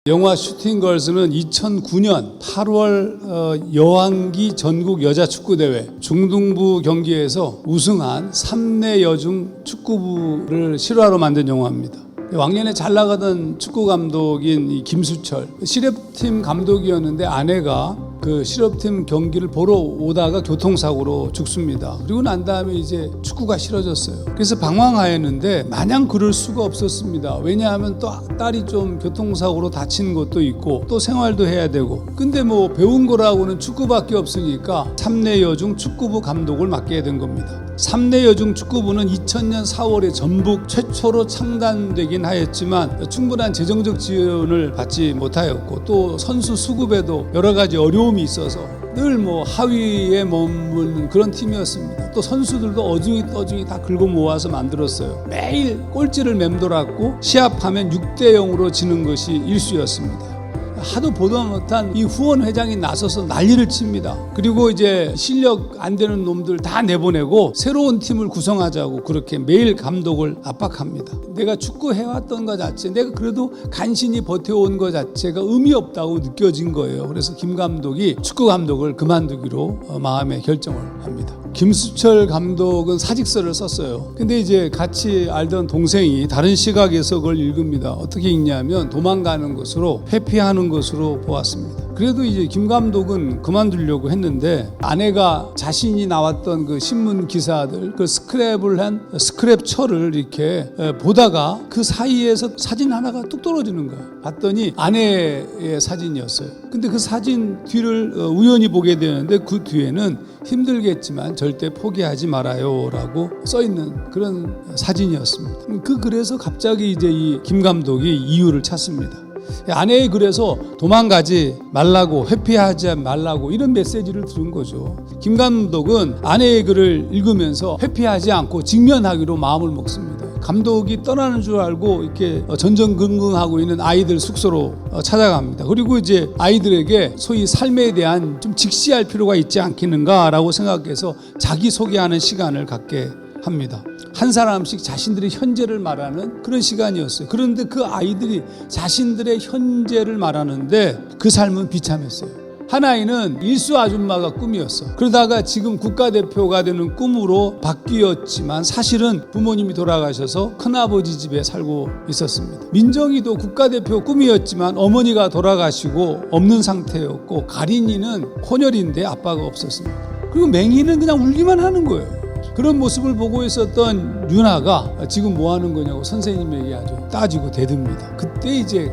영화 슈팅걸스는 2009년 8월 여왕기 전국 여자축구대회 중등부 경기에서 우승한 3내 여중 축구부를 실화로 만든 영화입니다. 왕년에 잘 나가던 축구 감독인 이 김수철, 실업팀 감독이었는데 아내가 그 실업팀 경기를 보러 오다가 교통사고로 죽습니다. 그리고 난 다음에 이제 축구가 싫어졌어요. 그래서 방황하였는데 마냥 그럴 수가 없었습니다. 왜냐하면 또 딸이 좀 교통사고로 다친 것도 있고 또 생활도 해야 되고, 근데 뭐 배운 거라고는 축구밖에 없으니까 3내 여중 축구부 감독을 맡게 된 겁니다. 3내 여중 축구부는 2000년 4월에 전북 최초로 창단되긴 하였지만 충분한 재정적 지원을 받지 못하였고, 또 선수 수급에도 여러 가지 어려움이 있어서 늘 뭐 하위에 머무는 그런 팀이었습니다. 또 선수들도 어중이 떠중이 다 긁어 모아서 만들었어요. 매일 꼴찌를 맴돌았고 시합하면 6대0으로 지는 것이 일수였습니다. 하도 보도 못한 이 후원 회장이 나서서 난리를 칩니다. 그리고 이제 실력 안 되는 놈들 다 내보내고 새로운 팀을 구성하자고 그렇게 매일 감독을 압박합니다. 내가 축구 해왔던 것 자체, 내가 그래도 간신히 버텨온 것 자체가 의미 없다고 느껴진 거예요. 그래서 김 감독이 축구 감독을 그만두기로 마음의 결정을 합니다. 김수철 감독은 사직서를 썼어요. 근데 이제 같이 알던 동생이 다른 시각에서 그걸 읽습니다. 어떻게 읽냐면 도망가는 것으로, 회피하는 것으로 보았습니다. 그래도 이제 김 감독은 그만두려고 했는데 아내가 자신이 나왔던 그 신문 기사들, 그 스크랩을 한 스크랩처를 이렇게 보다가 그 사이에서 사진 하나가 뚝 떨어지는 거예요. 봤더니 아내의 사진이었어요. 근데 그 사진 뒤를 우연히 보게 되는데 그 뒤에는 힘들겠지만 절대 포기하지 말아요 라고 써있는 그런 사진이었습니다. 그래서 갑자기 이제 이 김 감독이 이유를 찾습니다. 아내의 글에서 도망가지 말라고, 회피하지 말라고 이런 메시지를 들은 거죠. 김 감독은 아내의 글을 읽으면서 회피하지 않고 직면하기로 마음을 먹습니다. 감독이 떠나는 줄 알고 이렇게 전전긍긍하고 있는 아이들 숙소로 찾아갑니다. 그리고 이제 아이들에게 소위 삶에 대한 좀 직시할 필요가 있지 않겠는가라고 생각해서 자기소개하는 시간을 갖게 합니다. 한 사람씩 자신들의 현재를 말하는 그런 시간이었어요. 그런데 그 아이들이 자신들의 현재를 말하는데 그 삶은 비참했어요. 한 아이는 일수 아줌마가 꿈이었어. 그러다가 지금 국가대표가 되는 꿈으로 바뀌었지만 사실은 부모님이 돌아가셔서 큰아버지 집에 살고 있었습니다. 민정이도 국가대표 꿈이었지만 어머니가 돌아가시고 없는 상태였고, 가린이는 혼혈인데 아빠가 없었습니다. 그리고 맹이는 그냥 울기만 하는 거예요. 그런 모습을 보고 있었던 윤아가 지금 뭐 하는 거냐고 선생님에게 아주 따지고 대듭니다. 그때 이제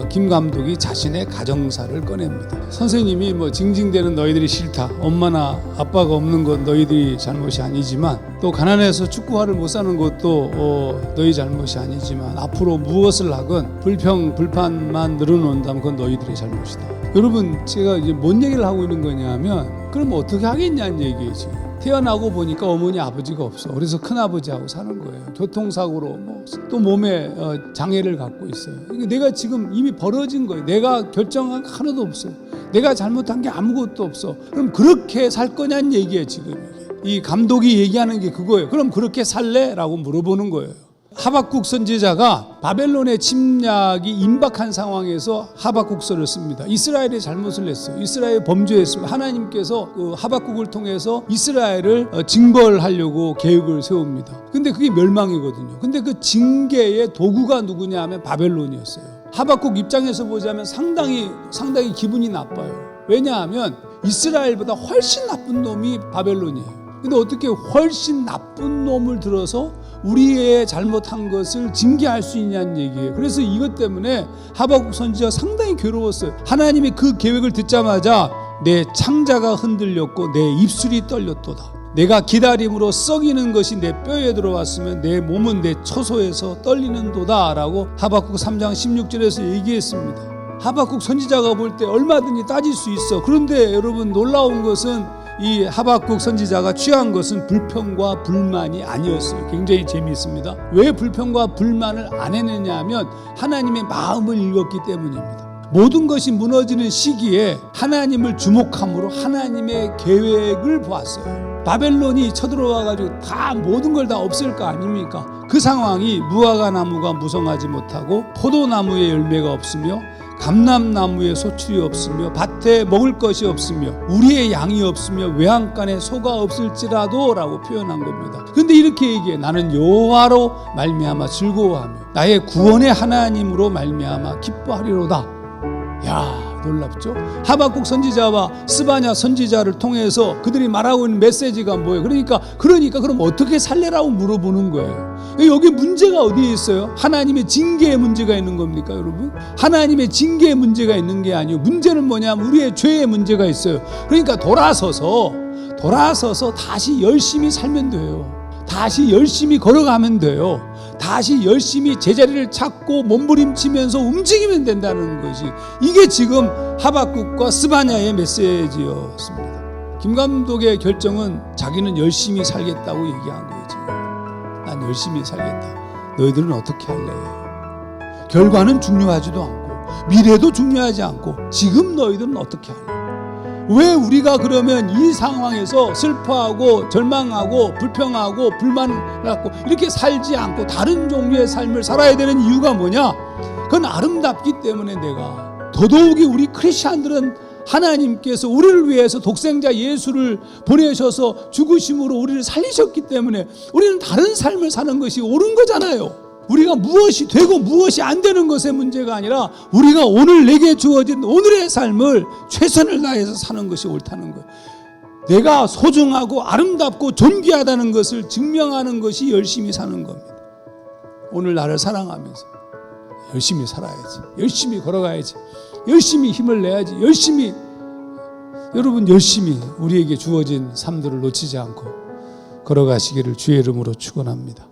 김 감독이 자신의 가정사를 꺼냅니다. 선생님이 뭐 징징대는 너희들이 싫다, 엄마나 아빠가 없는 건 너희들이 잘못이 아니지만, 또 가난해서 축구화를 못 사는 것도 너희 잘못이 아니지만, 앞으로 무엇을 하건 불판만 늘어놓는다면 그건 너희들의 잘못이다. 여러분, 제가 이제 뭔 얘기를 하고 있는 거냐면, 그럼 어떻게 하겠냐는 얘기예요. 태어나고 보니까 어머니 아버지가 없어. 그래서 큰아버지하고 사는 거예요. 교통사고로 또 몸에 장애를 갖고 있어요. 내가 지금 이미 벌어진 거예요. 내가 결정한 게 하나도 없어요. 내가 잘못한 게 아무것도 없어. 그럼 그렇게 살 거냐는 얘기예요. 지금 이 감독이 얘기하는 게 그거예요. 그럼 그렇게 살래? 라고 물어보는 거예요. 하박국 선지자가 바벨론의 침략이 임박한 상황에서 하박국서를 씁니다. 이스라엘이 잘못을 했어요. 이스라엘이 범죄했습니다. 하나님께서 그 하박국을 통해서 이스라엘을 징벌하려고 계획을 세웁니다. 근데 그게 멸망이거든요. 근데 그 징계의 도구가 누구냐 하면 바벨론이었어요. 하박국 입장에서 보자면 상당히 기분이 나빠요. 왜냐하면 이스라엘보다 훨씬 나쁜 놈이 바벨론이에요. 근데 어떻게 훨씬 나쁜 놈을 들어서 우리의 잘못한 것을 징계할 수 있냐는 얘기예요. 그래서 이것 때문에 하박국 선지자가 상당히 괴로웠어요. 하나님이 그 계획을 듣자마자 내 창자가 흔들렸고 내 입술이 떨렸도다. 내가 기다림으로 썩이는 것이 내 뼈에 들어왔으면 내 몸은 내 처소에서 떨리는도다 라고 하박국 3장 16절에서 얘기했습니다. 하박국 선지자가 볼 때 얼마든지 따질 수 있어. 그런데 여러분, 놀라운 것은 이 하박국 선지자가 취한 것은 불평과 불만이 아니었어요. 굉장히 재미있습니다. 왜 불평과 불만을 안 했느냐 하면 하나님의 마음을 읽었기 때문입니다. 모든 것이 무너지는 시기에 하나님을 주목함으로 하나님의 계획을 보았어요. 바벨론이 쳐들어와가지고 다 모든 걸 다 없앨 거 아닙니까? 그 상황이 무화과 나무가 무성하지 못하고 포도나무에 열매가 없으며 감람나무에 소출이 없으며 밭에 먹을 것이 없으며 우리의 양이 없으며 외양간에 소가 없을지라도 라고 표현한 겁니다. 근데 이렇게 얘기해. 나는 여호와로 말미암아 즐거워하며 나의 구원의 하나님으로 말미암아 기뻐하리로다. 야, 놀랍죠? 하박국 선지자와 스바냐 선지자를 통해서 그들이 말하고 있는 메시지가 뭐예요? 그러니까 그럼 어떻게 살래라고 물어보는 거예요. 여기 문제가 어디에 있어요? 하나님의 징계의 문제가 있는 겁니까, 여러분? 하나님의 징계의 문제가 있는 게 아니에요. 문제는 뭐냐면 우리의 죄의 문제가 있어요. 그러니까 돌아서서 다시 열심히 살면 돼요. 다시 열심히 걸어가면 돼요. 다시 열심히 제자리를 찾고 몸부림치면서 움직이면 된다는 것이, 이게 지금 하박국과 스바냐의 메시지였습니다. 김 감독의 결정은 자기는 열심히 살겠다고 얘기한 거예요. 지금 난 열심히 살겠다. 너희들은 어떻게 할래? 결과는 중요하지도 않고 미래도 중요하지 않고 지금 너희들은 어떻게 할래? 왜 우리가 그러면 이 상황에서 슬퍼하고 절망하고 불평하고 불만을 갖고 이렇게 살지 않고 다른 종류의 삶을 살아야 되는 이유가 뭐냐? 그건 아름답기 때문에. 내가 더더욱이 우리 크리스찬들은 하나님께서 우리를 위해서 독생자 예수를 보내셔서 죽으심으로 우리를 살리셨기 때문에 우리는 다른 삶을 사는 것이 옳은 거잖아요. 우리가 무엇이 되고 무엇이 안 되는 것의 문제가 아니라 우리가 오늘 내게 주어진 오늘의 삶을 최선을 다해서 사는 것이 옳다는 거예요. 내가 소중하고 아름답고 존귀하다는 것을 증명하는 것이 열심히 사는 겁니다. 오늘 나를 사랑하면서 열심히 살아야지, 열심히 걸어가야지, 열심히 힘을 내야지, 여러분 열심히 우리에게 주어진 삶들을 놓치지 않고 걸어가시기를 주의 이름으로 축원합니다.